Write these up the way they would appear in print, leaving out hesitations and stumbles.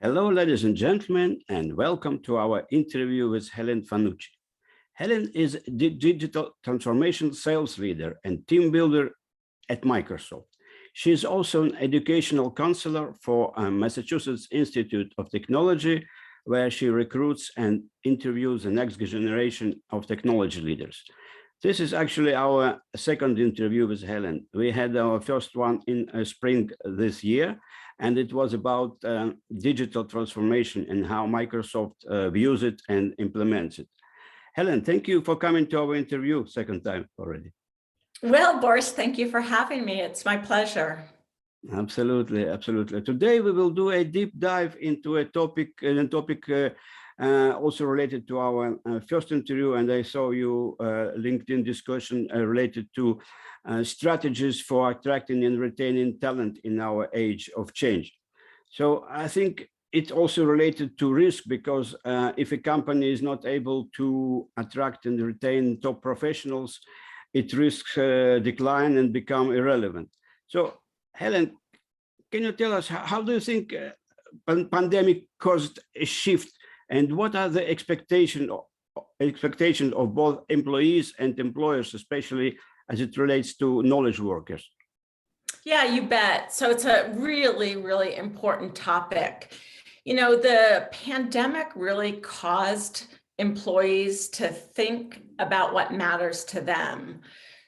Hello, ladies and gentlemen, and welcome to our interview with Helen Fanucci. Helen is the digital transformation sales leader and team builder at Microsoft. She is also an educational counselor for Massachusetts Institute of Technology, where she recruits and interviews the next generation of technology leaders. This is actually our second interview with Helen. We had our first one in spring this year, and it was about digital transformation and how Microsoft views it and implements it. Helen, thank you for coming to our interview second time already. Well, Boris, thank you for having me. It's my pleasure. Absolutely, absolutely. Today we will do a deep dive into a topic, also related to our first interview, and I saw you LinkedIn discussion related to strategies for attracting and retaining talent in our age of change. So I think it's also related to risk, because if a company is not able to attract and retain top professionals, it risks decline and become irrelevant. So Helen, can you tell us how do you think pandemic caused a shift, and what are the expectations of both employees and employers, especially as it relates to knowledge workers? Yeah, you bet. So it's a really, really important topic. You know, the pandemic really caused employees to think about what matters to them.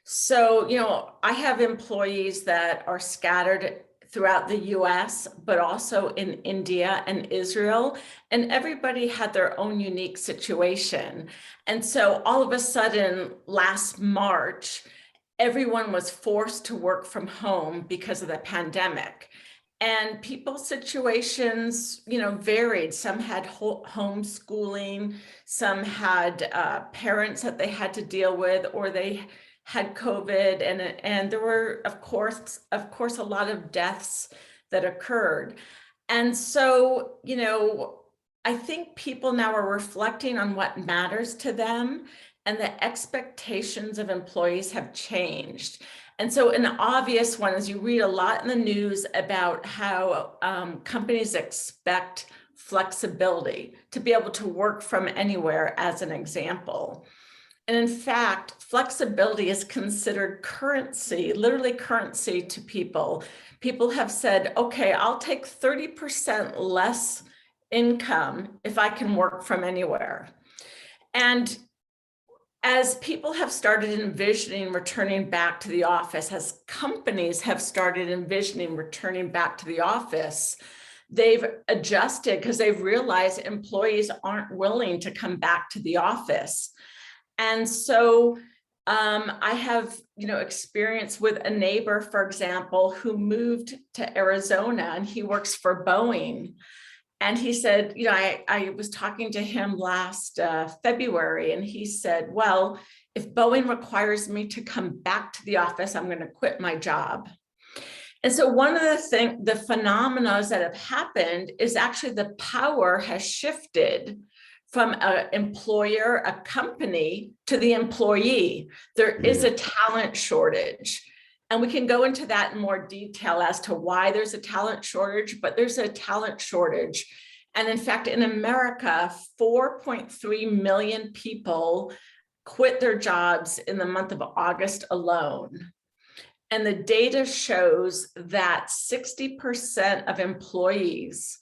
So, you know, I have employees that are scattered throughout the US, but also in India and Israel, and everybody had their own unique situation. And so all of a sudden, last March, everyone was forced to work from home because of the pandemic. And people's situations, you know, varied. Some had homeschooling, some had parents that they had to deal with, or they had COVID, and there were, of course, a lot of deaths that occurred. And so, you know, I think people now are reflecting on what matters to them, and the expectations of employees have changed. And so an obvious one is you read a lot in the news about how companies expect flexibility to be able to work from anywhere, as an example. And in fact, flexibility is considered currency, literally currency to people. People have said, okay, I'll take 30% less income if I can work from anywhere. And as people have started envisioning returning back to the office, as companies have started envisioning returning back to the office, they've adjusted because they've realized employees aren't willing to come back to the office. And so I have, you know, experience with a neighbor, for example, who moved to Arizona, and he works for Boeing. And he said, you know, I was talking to him last February, and he said, well, if Boeing requires me to come back to the office, I'm going to quit my job. And so one of the phenomena that have happened is actually the power has shifted from an employer, a company, to the employee. There is a talent shortage. And we can go into that in more detail as to why there's a talent shortage, but there's a talent shortage. And in fact, in America, 4.3 million people quit their jobs in the month of August alone. And the data shows that 60% of employees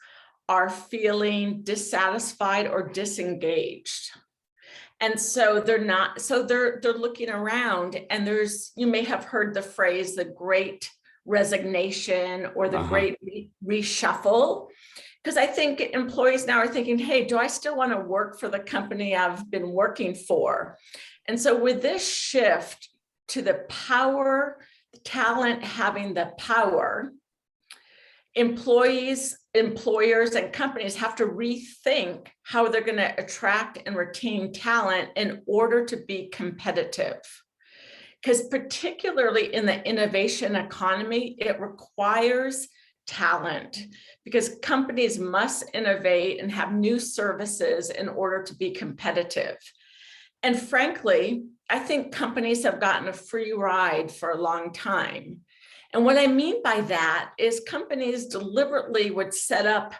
are feeling dissatisfied or disengaged. And so they're looking around, and you may have heard the phrase, the great resignation or the great reshuffle, because I think employees now are thinking, hey, do I still want to work for the company I've been working for? And so with this shift to the power, talent having the power, employees, employers, and companies have to rethink how they're going to attract and retain talent in order to be competitive. Because particularly in the innovation economy, it requires talent, because companies must innovate and have new services in order to be competitive. And frankly, I think companies have gotten a free ride for a long time. And what I mean by that is companies deliberately would set up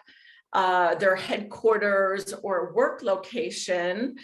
their headquarters or work location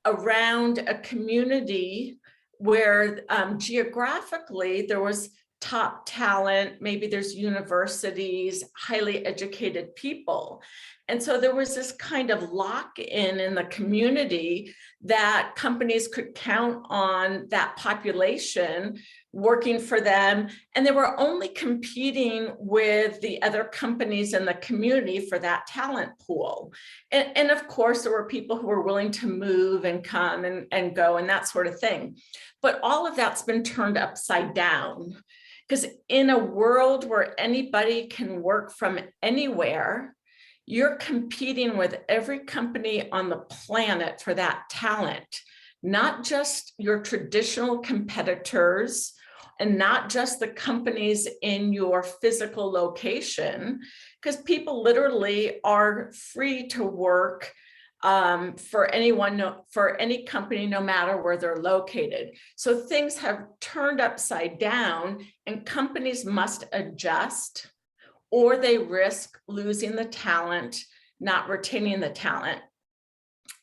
around a community where geographically there was top talent, maybe there's universities, highly educated people. And so there was this kind of lock-in in the community that companies could count on that population working for them. And they were only competing with the other companies in the community for that talent pool. And of course, there were people who were willing to move and come and go and that sort of thing. But all of that's been turned upside down. Because in a world where anybody can work from anywhere, you're competing with every company on the planet for that talent, not just your traditional competitors and not just the companies in your physical location, because people literally are free to work for any company, no matter where they're located. So things have turned upside down and companies must adjust, or they risk losing the talent, not retaining the talent.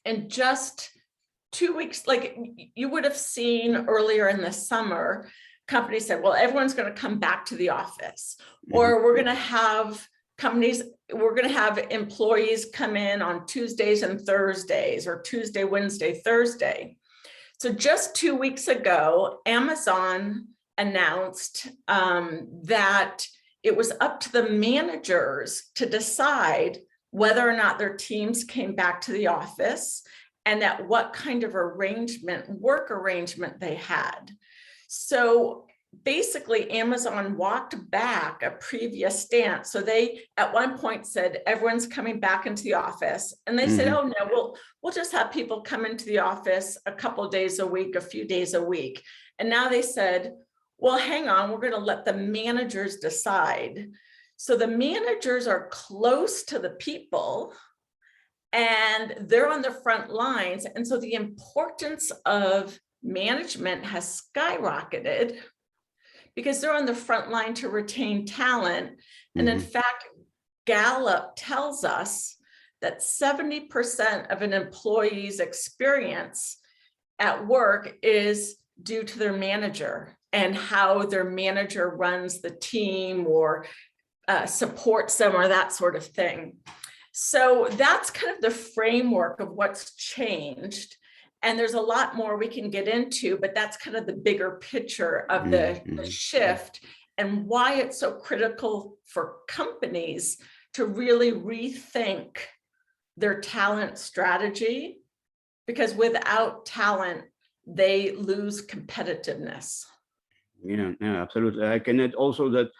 And just 2 weeks, like you would have seen earlier in the summer, companies said, well, everyone's going to come back to the office, or we're going to have employees come in on Tuesdays and Thursdays, or Tuesday, Wednesday, Thursday. So just 2 weeks ago, Amazon announced that it was up to the managers to decide whether or not their teams came back to the office and at what kind of work arrangement they had. So basically, Amazon walked back a previous stance. So they, at one point, said everyone's coming back into the office, and they said, "Oh no, we'll just have people come into the office a couple days a week, a few days a week." And now they said, "Well, hang on, we're going to let the managers decide." So the managers are close to the people, and they're on the front lines, and so the importance of management has skyrocketed, because they're on the front line to retain talent. And in fact, Gallup tells us that 70% of an employee's experience at work is due to their manager and how their manager runs the team or supports them or that sort of thing. So that's kind of the framework of what's changed. And there's a lot more we can get into, but that's kind of the bigger picture of the shift and why it's so critical for companies to really rethink their talent strategy, because without talent, they lose competitiveness. Yeah, absolutely. I can add also that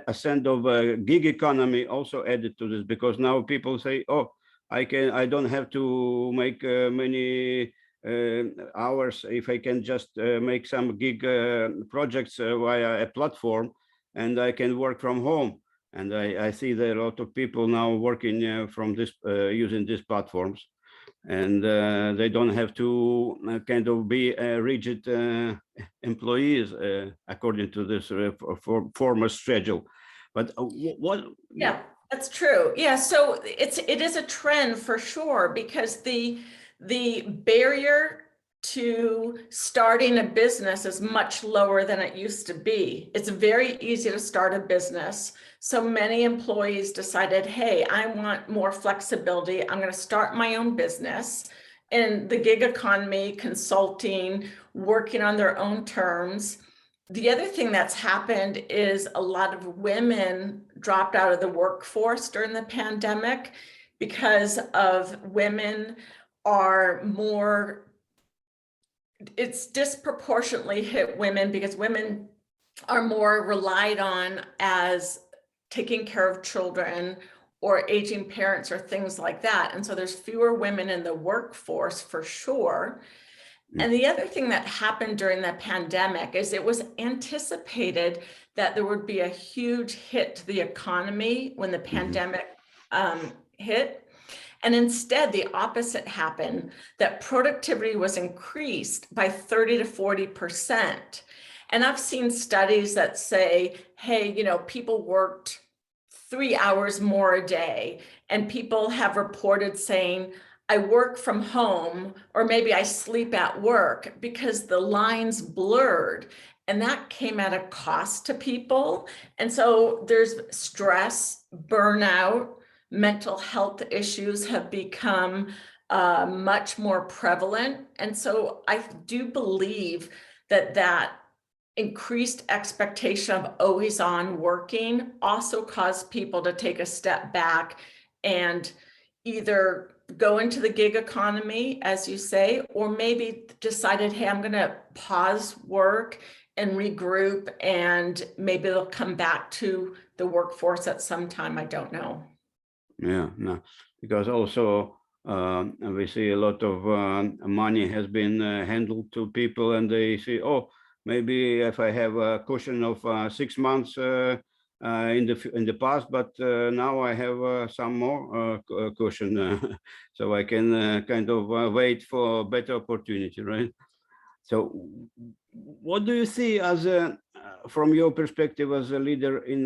ascent of gig economy also added to this, because now people say, oh, I don't have to make many hours if I can just make some gig projects via a platform, and I can work from home. And I see that a lot of people now working from this using these platforms, and they don't have to kind of be rigid employees according to this former schedule. But what? Yeah, that's true. Yeah, so it is a trend for sure, because the barrier to starting a business is much lower than it used to be. It's very easy to start a business. So many employees decided, hey, I want more flexibility. I'm going to start my own business in the gig economy, consulting, working on their own terms. The other thing that's happened is a lot of women dropped out of the workforce during the pandemic, because of women are more, it's disproportionately hit women because women are more relied on as taking care of children or aging parents or things like that. And so there's fewer women in the workforce for sure. And the other thing that happened during the pandemic is it was anticipated that there would be a huge hit to the economy when the pandemic hit. And instead, the opposite happened, that productivity was increased by 30 to 40%. And I've seen studies that say, hey, people worked 3 hours more a day. And people have reported saying, I work from home, or maybe I sleep at work, because the lines blurred. And that came at a cost to people. And so there's stress, burnout, mental health issues have become much more prevalent. And so I do believe that increased expectation of always on working also caused people to take a step back and either go into the gig economy, as you say, or maybe decided, hey, I'm going to pause work and regroup, and maybe they'll come back to the workforce at some time. I don't know. Yeah, no, because also we see a lot of money has been handled to people, and they say, oh, maybe if I have a cushion of 6 months in the past, but now I have some more cushion, so I can kind of wait for a better opportunity, right? So what do you see as a, from your perspective as a leader in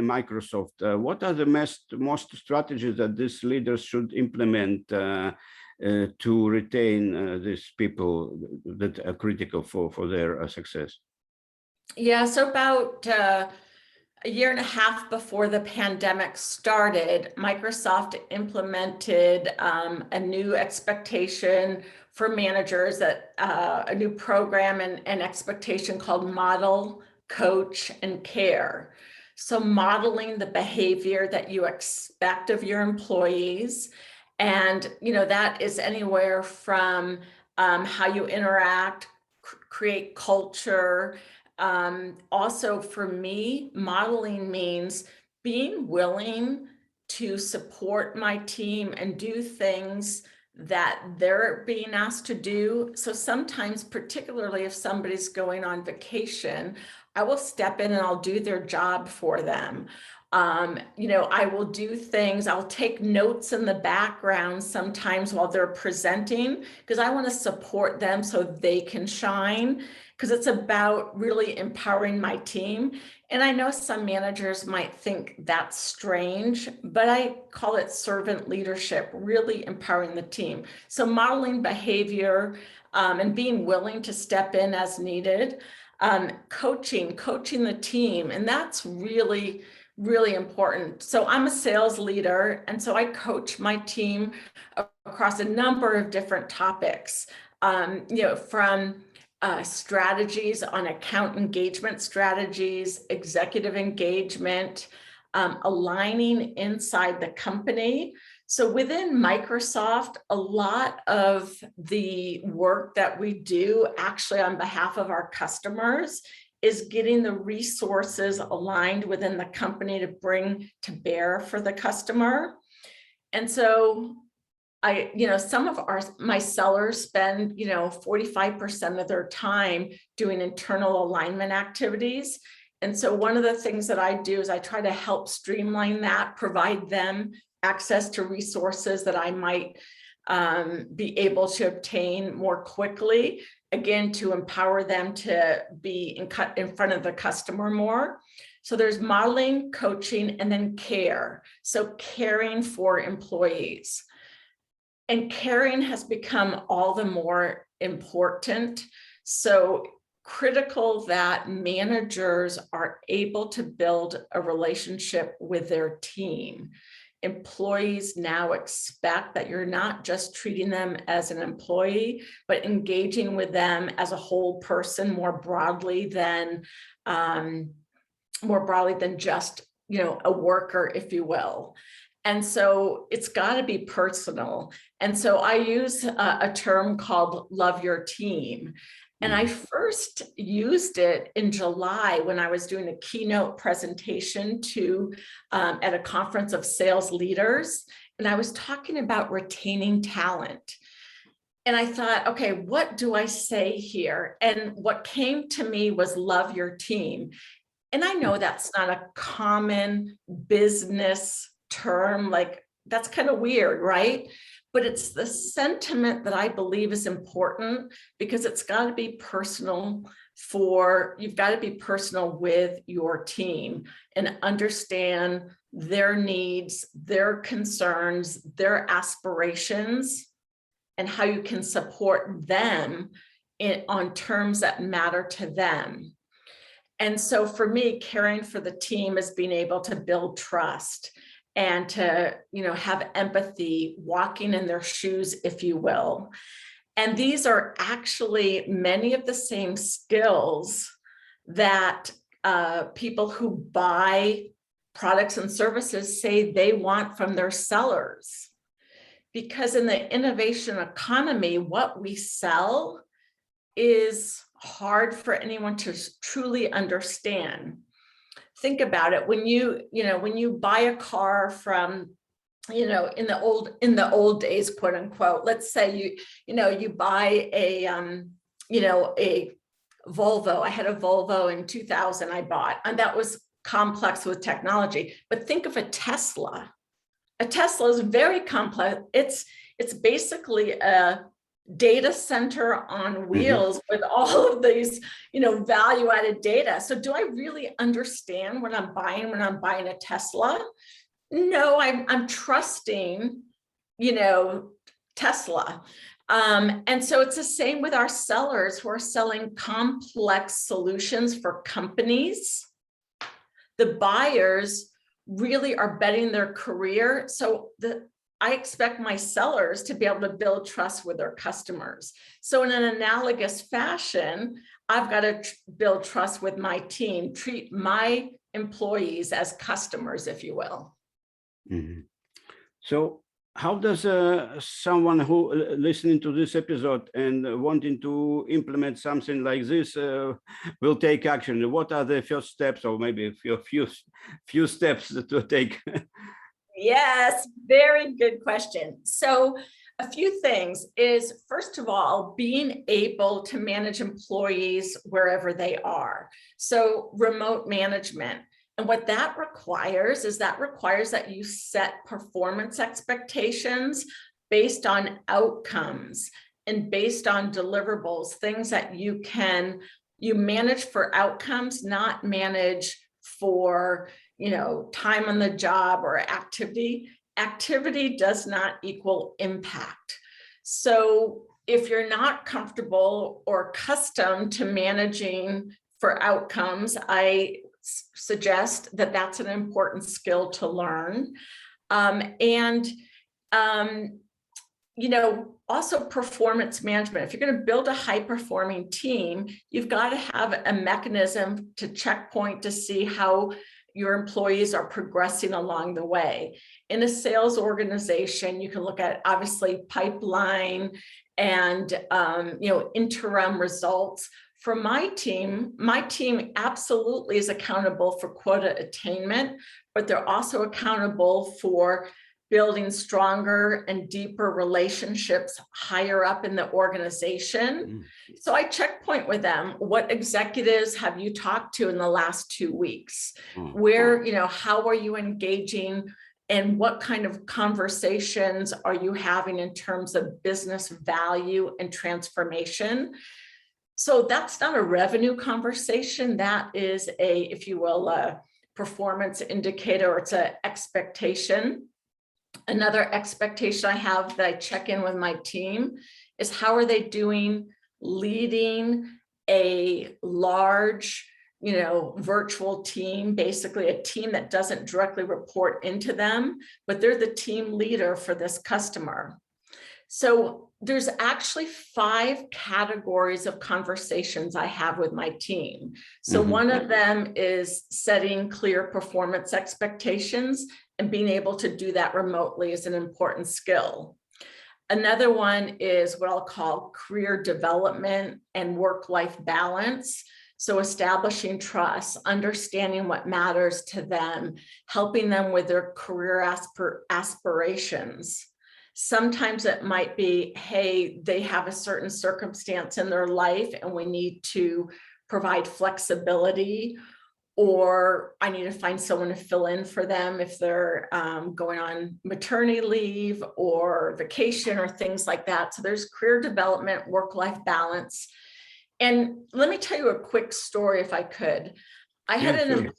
Microsoft? What are the most strategies that these leaders should implement to retain these people that are critical for their success? Yeah, so about a year and a half before the pandemic started, Microsoft implemented a new expectation for managers, that a new program and expectation called Model, Coach, and Care. So modeling the behavior that you expect of your employees. And, that is anywhere from how you interact, create culture. Also for me, modeling means being willing to support my team and do things that they're being asked to do. So sometimes, particularly if somebody's going on vacation, I will step in and I'll do their job for them. I will do things, I'll take notes in the background sometimes while they're presenting, because I want to support them so they can shine, because it's about really empowering my team. And I know some managers might think that's strange, but I call it servant leadership, really empowering the team. So modeling behavior and being willing to step in as needed. Coaching the team, and that's really important. So I'm a sales leader, and so I coach my team across a number of different topics, from strategies on account engagement strategies, executive engagement, aligning inside the company. So within Microsoft, a lot of the work that we do actually on behalf of our customers is getting the resources aligned within the company to bring to bear for the customer. And so some of my sellers spend, 45% of their time doing internal alignment activities. And so one of the things that I do is I try to help streamline that, provide them access to resources that I might be able to obtain more quickly, again, to empower them to be in front of the customer more. So there's modeling, coaching, and then care. So caring for employees. And caring has become all the more important. So critical that managers are able to build a relationship with their team. Employees now expect that you're not just treating them as an employee, but engaging with them as a whole person more broadly than just, a worker, if you will. And so it's got to be personal. And so I use a term called love your team. And I first used it in July when I was doing a keynote presentation at a conference of sales leaders. And I was talking about retaining talent. And I thought, okay, what do I say here? And what came to me was love your team. And I know that's not a common business term, like that's kind of weird, right? But it's the sentiment that I believe is important, because it's got to be personal you've got to be personal with your team and understand their needs, their concerns, their aspirations, and how you can support them on terms that matter to them. And so for me, caring for the team is being able to build trust and to, have empathy, walking in their shoes, if you will. And these are actually many of the same skills that people who buy products and services say they want from their sellers. Because in the innovation economy, what we sell is hard for anyone to truly understand. Think about it. When you buy a car from, in the old days, quote unquote, let's say you buy a Volvo. I had a Volvo in 2000 I bought, and that was complex with technology. But think of a Tesla. A Tesla is very complex. It's basically a data center on wheels with all of these, value added data. So do I really understand when I'm buying a Tesla? No, I'm trusting, Tesla. And so it's the same with our sellers who are selling complex solutions for companies. The buyers really are betting their career. So I expect my sellers to be able to build trust with their customers. So in an analogous fashion, I've got to build trust with my team, treat my employees as customers, if you will. Mm-hmm. So how does someone who listening to this episode and wanting to implement something like this will take action? What are the first steps, or maybe a few steps to take? Yes, very good question. So a few things is, first of all, being able to manage employees wherever they are. So remote management. And what that requires is that you set performance expectations based on outcomes and based on deliverables, things that you manage for outcomes, not manage for time on the job or activity. Activity does not equal impact. So if you're not comfortable or accustomed to managing for outcomes, I suggest that that's an important skill to learn. Also performance management. If you're going to build a high-performing team, you've got to have a mechanism to checkpoint to see how your employees are progressing along the way. In a sales organization, you can look at obviously pipeline and interim results. For my team absolutely is accountable for quota attainment, but they're also accountable for building stronger and deeper relationships higher up in the organization. So I checkpoint with them. What executives have you talked to in the last 2 weeks? Where, how are you engaging, and what kind of conversations are you having in terms of business value and transformation? So that's not a revenue conversation. That is if you will, a performance indicator, or it's an expectation. Another expectation I have that I check in with my team is, how are they doing leading a large, virtual team, basically a team that doesn't directly report into them, but they're the team leader for this customer. So there's actually 5 categories of conversations I have with my team. So one of them is setting clear performance expectations, and being able to do that remotely is an important skill. Another one is what I'll call career development and work-life balance. So establishing trust, understanding what matters to them, helping them with their career aspirations. Sometimes it might be, hey, they have a certain circumstance in their life and we need to provide flexibility, or I need to find someone to fill in for them if they're going on maternity leave or vacation or things like that. So there's career development, work-life balance. And let me tell you a quick story if I could. I had Yeah, an, sure.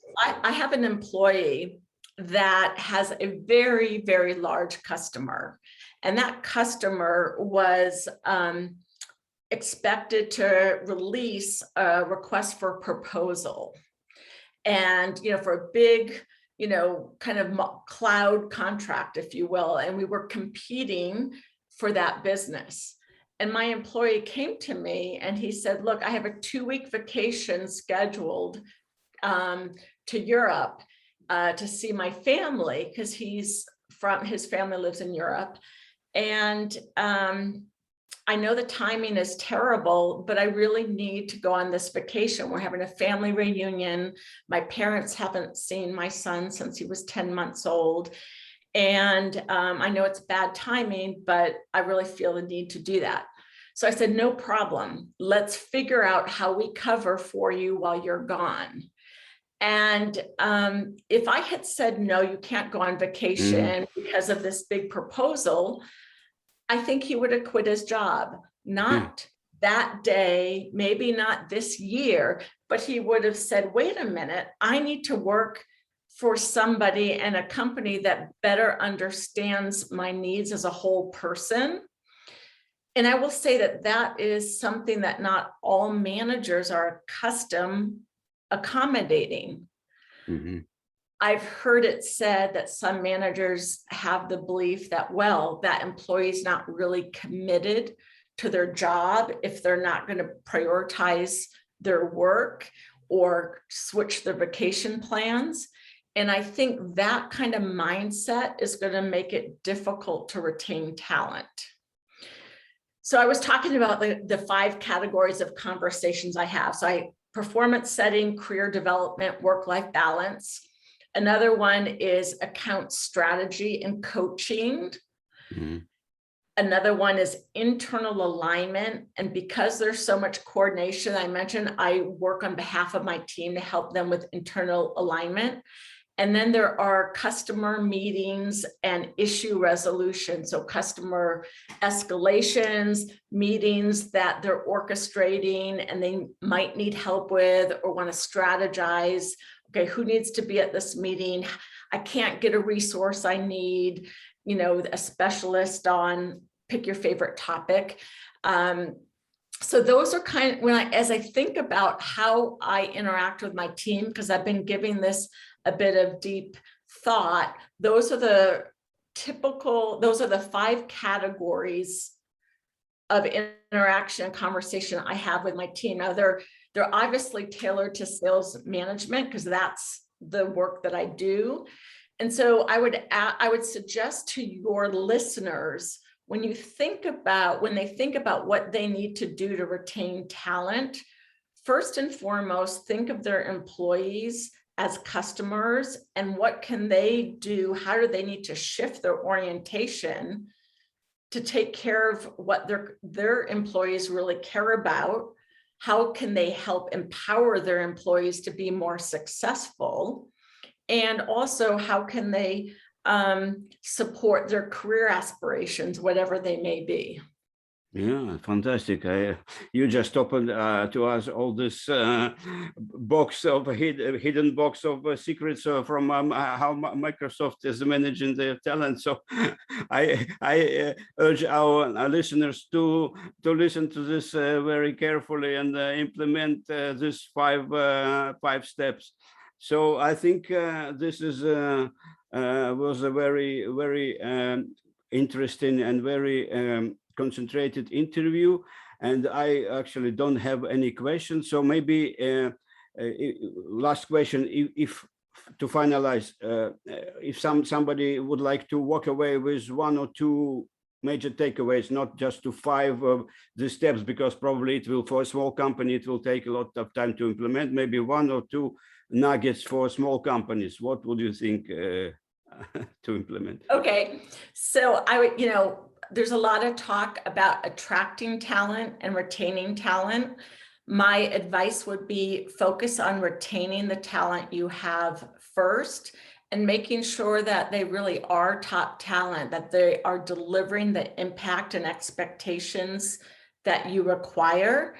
I have an employee that has a very, very large customer. And that customer was expected to release a request for proposal. And, for a big, kind of cloud contract, if you will. And we were competing for that business. And my employee came to me and he said, look, I have a 2-week vacation scheduled to Europe to see my family, because his family lives in Europe. And I know the timing is terrible, but I really need to go on this vacation. We're having a family reunion. My parents haven't seen my son since he was 10 months old. And I know it's bad timing, but I really feel the need to do that. So I said, no problem. Let's figure out how we cover for you while you're gone. And if I had said, no, you can't go on vacation because of this big proposal, I think he would have quit his job. Not that day, maybe not this year, but he would have said, wait a minute, I need to work for somebody and a company that better understands my needs as a whole person. And I will say that that is something that not all managers are accustomed accommodating. I've heard it said that some managers have the belief that, well, that employee's not really committed to their job if they're not going to prioritize their work or switch their vacation plans. And I think that kind of mindset is going to make it difficult to retain talent. So I was talking about the 5 categories of conversations I have. So performance setting, career development, work-life balance. Another one is account strategy and coaching. Another one is internal alignment. And because there's so much coordination, I mentioned I work on behalf of my team to help them with internal alignment. And then there are customer meetings and issue resolution. So customer escalations, meetings that they're orchestrating and they might need help with or want to strategize. Okay, who needs to be at this meeting? I can't get a resource I need, a specialist on pick your favorite topic. So those are kind of, as I think about how I interact with my team, because I've been giving this a bit of deep thought, those are the 5 categories of interaction and conversation I have with my team. Now they're obviously tailored to sales management because that's the work that I do. And so I would suggest to your listeners, when they think about what they need to do to retain talent, first and foremost, think of their employees as customers and what can they do? How do they need to shift their orientation to take care of what their employees really care about? How can they help empower their employees to be more successful? And also, how can they support their career aspirations, whatever they may be? Yeah, fantastic. You just opened to us all this box of hidden box of secrets from how Microsoft is managing their talent. So I urge our listeners to listen to this very carefully and implement these 5 steps. So I think this is was a very, very interesting and very concentrated interview, and I actually don't have any questions. So maybe last question, if to finalize, if somebody would like to walk away with 1 or 2 major takeaways, not just to 5 of the steps, because probably it will, for a small company, it will take a lot of time to implement, maybe 1 or 2 nuggets for small companies, what would you think to implement? Okay, so there's a lot of talk about attracting talent and retaining talent. My advice would be focus on retaining the talent you have first and making sure that they really are top talent, that they are delivering the impact and expectations that you require.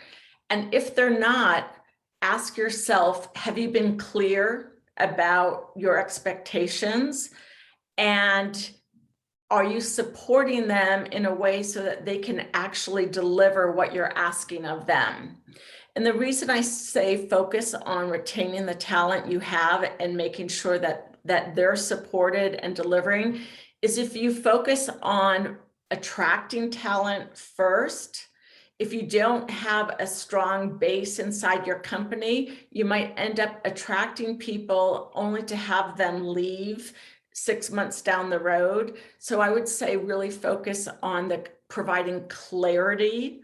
And if they're not, ask yourself, have you been clear about your expectations? And are you supporting them in a way so that they can actually deliver what you're asking of them? And the reason I say focus on retaining the talent you have and making sure that they're supported and delivering is if you focus on attracting talent first, if you don't have a strong base inside your company, you might end up attracting people only to have them leave 6 months down the road. So I would say really focus on providing clarity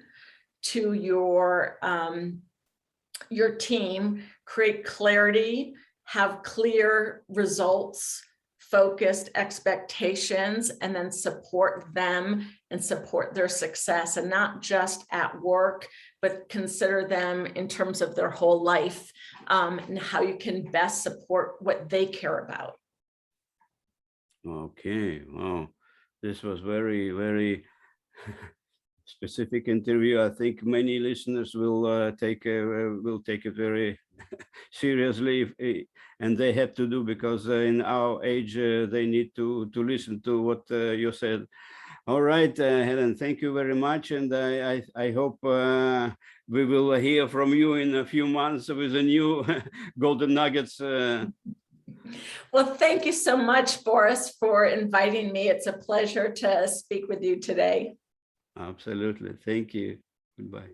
to your team, create clarity, have clear results, focused expectations, and then support them and support their success, and not just at work, but consider them in terms of their whole life, and how you can best support what they care about. Okay, wow, this was very, very specific interview. I think many listeners will take it very seriously, and they have to do, because in our age they need to listen to what you said. All right, Helen, thank you very much, and I hope we will hear from you in a few months with a new golden nuggets. Well, thank you so much, Boris, for inviting me. It's a pleasure to speak with you today. Absolutely. Thank you. Goodbye.